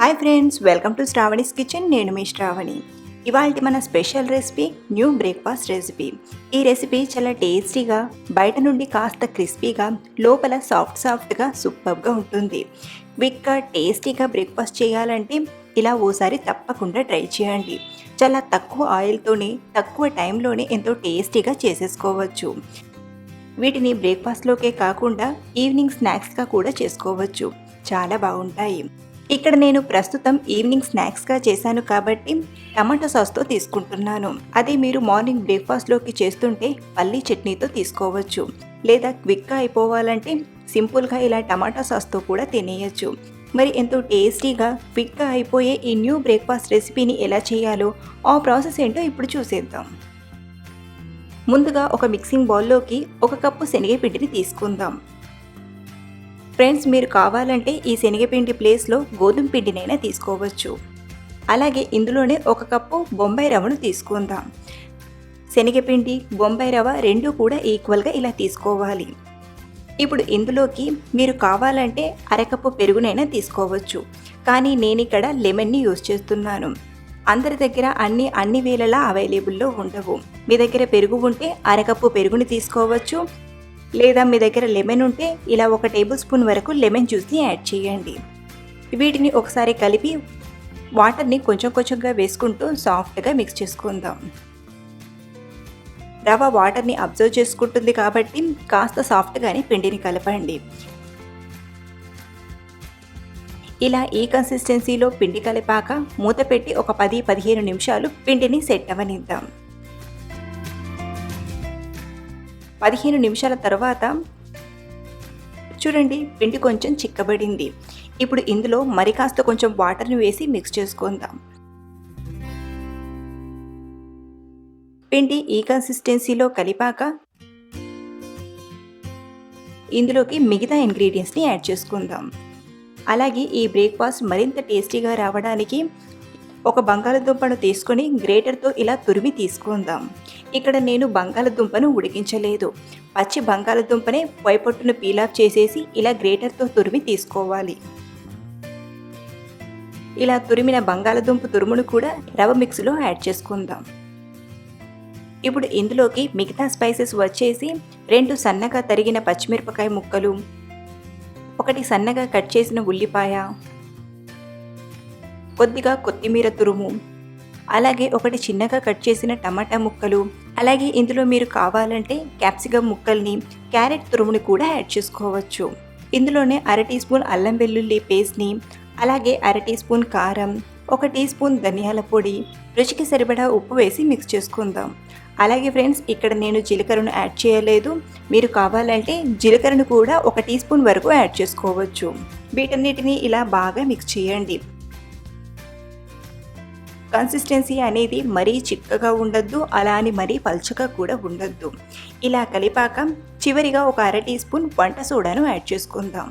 Hi friends, welcome to Sravani's kitchen. నేను మీ శ్రావణి. ఇవాళ మన special recipe new breakfast recipe. ఈ రెసిపీ చాలా టేస్టీగా, బయట నుండి కాస్త క్రిస్పీగా, లోపల సాఫ్ట్గా సూపర్గా ఉంటుంది. క్విక్గా టేస్టీగా బ్రేక్ఫాస్ట్ చేయాలంటే ఇలా ఓసారి తప్పకుండా ట్రై చేయండి. చాలా తక్కువ ఆయిల్తోనే, తక్కువ టైంలోనే ఎంతో టేస్టీగా చేసేసుకోవచ్చు. వీటిని బ్రేక్ఫాస్ట్లోకే కాకుండా ఈవినింగ్ స్నాక్స్గా కూడా చేసుకోవచ్చు. చాలా బాగుంటాయి. ఇక్కడ నేను ప్రస్తుతం ఈవినింగ్ స్నాక్స్గా చేశాను కాబట్టి టమాటో సాస్తో తీసుకుంటున్నాను. అదే మీరు మార్నింగ్ బ్రేక్ఫాస్ట్లోకి చేస్తుంటే పల్లీ చట్నీతో తీసుకోవచ్చు. లేదా క్విక్గా అయిపోవాలంటే సింపుల్గా ఇలా టమాటో సాస్తో కూడా తినేయచ్చు. మరి ఎంతో టేస్టీగా క్విక్గా అయిపోయే ఈ న్యూ బ్రేక్ఫాస్ట్ రెసిపీని ఎలా చేయాలో ఆ ప్రాసెస్ ఏంటో ఇప్పుడు చూసేద్దాం. ముందుగా ఒక మిక్సింగ్ బౌల్లోకి 1 కప్పు శనగపిండిని తీసుకుందాం. ఫ్రెండ్స్, మీరు కావాలంటే ఈ శనగపిండి ప్లేస్లో గోధుమ పిండినైనా తీసుకోవచ్చు. అలాగే ఇందులోనే 1 కప్పు బొంబాయి రవ్వను తీసుకుందాం. శనగపిండి, బొంబాయి రవ్వ రెండు కూడా ఈక్వల్గా ఇలా తీసుకోవాలి. ఇప్పుడు ఇందులోకి మీరు కావాలంటే 1/2 కప్పు పెరుగునైనా తీసుకోవచ్చు. కానీ నేను ఇక్కడ లెమన్ని యూజ్ చేస్తున్నాను. అందరి దగ్గర అన్ని వేళలా అవైలబుల్లో ఉండవు. మీ దగ్గర పెరుగు ఉంటే 1/2 కప్పు పెరుగుని తీసుకోవచ్చు. లేదా మీ దగ్గర లెమన్ ఉంటే ఇలా 1 టేబుల్ స్పూన్ వరకు లెమన్ జ్యూస్ని యాడ్ చేయండి. వీటిని ఒకసారి కలిపి వాటర్ని కొంచెంగా వేసుకుంటూ సాఫ్ట్గా మిక్స్ చేసుకుందాం. రవ్వ వాటర్ని అబ్జర్వ్ చేసుకుంటుంది కాబట్టి కాస్త సాఫ్ట్గానే పిండిని కలపండి. ఇలా ఈ కన్సిస్టెన్సీలో పిండి కలిపాక మూత పెట్టి ఒక 10-15 నిమిషాలు పిండిని సెట్ అవ్వనిద్దాం. 15 నిమిషాల తర్వాత చూడండి, పిండి కొంచెం చిక్కబడింది. ఇప్పుడు ఇందులో మరి కాస్త కొంచెం వాటర్ని వేసి మిక్స్ చేసుకుందాం. పిండి ఈ కన్సిస్టెన్సీలో కలిపాక ఇందులోకి మిగతా ఇంగ్రీడియంట్స్ని యాడ్ చేసుకుందాం. అలాగే ఈ బ్రేక్ఫాస్ట్ మరింత టేస్టీగా రావడానికి ఒక బంగాళదుంపను తీసుకొని గ్రేటర్తో ఇలా తురిమి తీసుకుందాం. ఇక్కడ నేను బంగాళదుంపను ఉడికించలేదు. పచ్చి బంగాళదుంపనే పైపొట్టును పీలాఫ్ చేసేసి ఇలా గ్రేటర్తో తురిమి తీసుకోవాలి. ఇలా తురిమిన బంగాళదుంప తురుమును కూడా రవ్వ మిక్స్లో యాడ్ చేసుకుందాం. ఇప్పుడు ఇందులోకి మిగతా స్పైసెస్ వచ్చేసి 2 సన్నగా తరిగిన పచ్చిమిరపకాయ ముక్కలు, 1 సన్నగా కట్ చేసిన ఉల్లిపాయ, కొద్దిగా కొత్తిమీర తురుము, అలాగే 1 చిన్నగా కట్ చేసిన టమాటా ముక్కలు, అలాగే ఇందులో మీరు కావాలంటే క్యాప్సికమ్ ముక్కల్ని, క్యారెట్ తురుముని కూడా యాడ్ చేసుకోవచ్చు. ఇందులోనే 1/2 టీ స్పూన్ అల్లం వెల్లుల్లి పేస్ట్ని, అలాగే 1/2 టీ స్పూన్ కారం, 1 టీ స్పూన్ ధనియాల పొడి, రుచికి సరిపడా ఉప్పు వేసి మిక్స్ చేసుకుందాం. అలాగే ఫ్రెండ్స్, ఇక్కడ నేను జీలకర్రను యాడ్ చేయలేదు. మీరు కావాలంటే జీలకర్రను కూడా 1 టీ స్పూన్ వరకు యాడ్ చేసుకోవచ్చు. వీటన్నిటిని ఇలా బాగా మిక్స్ చేయండి. కన్సిస్టెన్సీ అనేది మరీ చిక్కగా ఉండద్దు, అలా అని మరీ పల్చగా కూడా ఉండద్దు. ఇలా కలిపాక చివరిగా ఒక 1/2 టీ స్పూన్ వంట సోడాను యాడ్ చేసుకుందాం.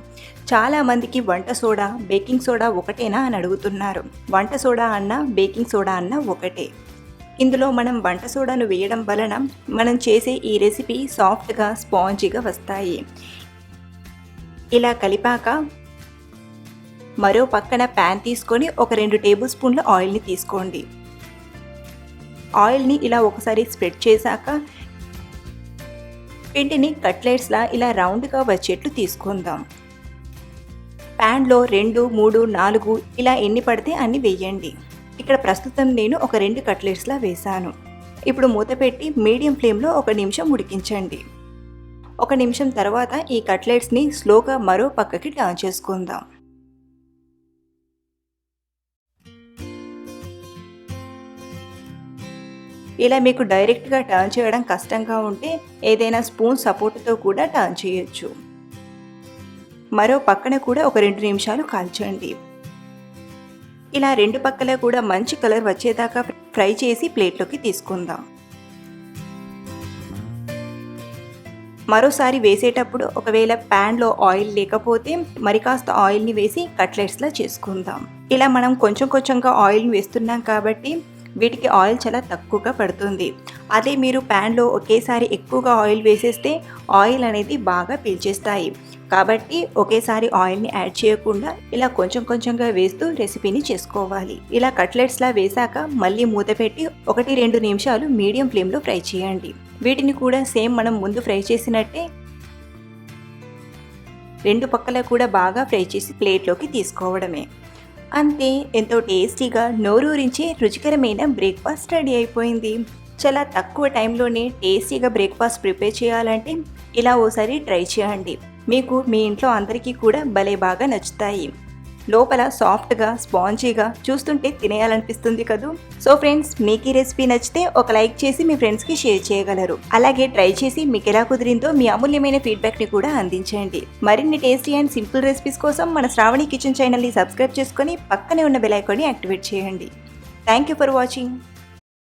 చాలామందికి వంట సోడా, బేకింగ్ సోడా ఒకటేనా అని అడుగుతున్నారు. వంట సోడా అన్నా బేకింగ్ సోడా అన్నా ఒకటే. ఇందులో మనం వంట సోడాను వేయడం వలన మనం చేసే ఈ రెసిపీ సాఫ్ట్గా, స్పాంజీగా వస్తాయి. ఇలా కలిపాక మరో పక్కన ప్యాన్ తీసుకొని ఒక 2 టేబుల్ స్పూన్ల ఆయిల్ని తీసుకోండి. ఆయిల్ని ఇలా ఒకసారి స్ప్రెడ్ చేశాక పిండిని కట్లెట్స్లా ఇలా రౌండ్గా వచ్చేట్లు తీసుకుందాం. ప్యాన్లో 2, 3, 4 ఇలా ఎన్ని పడితే అన్ని వేయండి. ఇక్కడ ప్రస్తుతం నేను ఒక 2 కట్లెట్స్లా వేశాను. ఇప్పుడు మూత పెట్టి మీడియం ఫ్లేమ్లో 1 నిమిషం ఉడికించండి. 1 నిమిషం తర్వాత ఈ కట్లెట్స్ని స్లోగా మరో పక్కకి టర్న్ చేసుకుందాం. ఇలా మీకు డైరెక్ట్గా టర్న్ చేయడం కష్టంగా ఉంటే ఏదైనా స్పూన్ సపోర్ట్తో కూడా టర్న్ చేయొచ్చు. మరో పక్కన కూడా ఒక 2 నిమిషాలు కాల్చండి. ఇలా 2 పక్కల కూడా మంచి కలర్ వచ్చేదాకా ఫ్రై చేసి ప్లేట్లోకి తీసుకుందాం. మరోసారి వేసేటప్పుడు ఒకవేళ ప్యాన్లో ఆయిల్ లేకపోతే మరి కాస్త ఆయిల్ని వేసి కట్లెట్స్లా చేసుకుందాం. ఇలా మనం కొంచెంగా ఆయిల్ని వేస్తున్నాం కాబట్టి వీటికి ఆయిల్ చాలా తక్కువగా పడుతుంది. అదే మీరు ప్యాన్లో ఒకేసారి ఎక్కువగా ఆయిల్ వేసేస్తే ఆయిల్ అనేది బాగా పీల్చేస్తాయి. కాబట్టి ఒకేసారి ఆయిల్ని యాడ్ చేయకుండా ఇలా కొంచెం కొంచెంగా వేస్తూ రెసిపీని చేసుకోవాలి. ఇలా కట్లెట్స్లా వేశాక మళ్ళీ మూత పెట్టి 1-2 నిమిషాలు మీడియం ఫ్లేమ్లో ఫ్రై చేయండి. వీటిని కూడా సేమ్ మనం ముందు ఫ్రై చేసినట్టే 2 పక్కల కూడా బాగా ఫ్రై చేసి ప్లేట్లోకి తీసుకోవడమే. అంతే, ఎంతో టేస్టీగా నోరూరించే రుచికరమైన బ్రేక్ఫాస్ట్ రెడీ అయిపోయింది. చాలా తక్కువ టైంలోనే టేస్టీగా బ్రేక్ఫాస్ట్ ప్రిపేర్ చేయాలంటే ఇలా ఓసారి ట్రై చేయండి. మీకు మీ ఇంట్లో అందరికీ కూడా భలే బాగా నచ్చుతాయి. లోపల సాఫ్ట్గా స్పాంజీగా చూస్తుంటే తినేయాలనిపిస్తుంది కదూ. సో ఫ్రెండ్స్, మీకు ఈ రెసిపీ నచ్చితే ఒక లైక్ చేసి మీ ఫ్రెండ్స్కి షేర్ చేయగలరు. అలాగే ట్రై చేసి మీకు ఎలా కుదిరిందో మీ అమూల్యమైన ఫీడ్బ్యాక్ని కూడా అందించండి. మరిన్ని టేస్టీ అండ్ సింపుల్ రెసిపీస్ కోసం మన శ్రావణి కిచెన్ ఛానల్ని సబ్స్క్రైబ్ చేసుకొని పక్కనే ఉన్న బెల్ ఐకాన్ని యాక్టివేట్ చేయండి. Thank you for watching.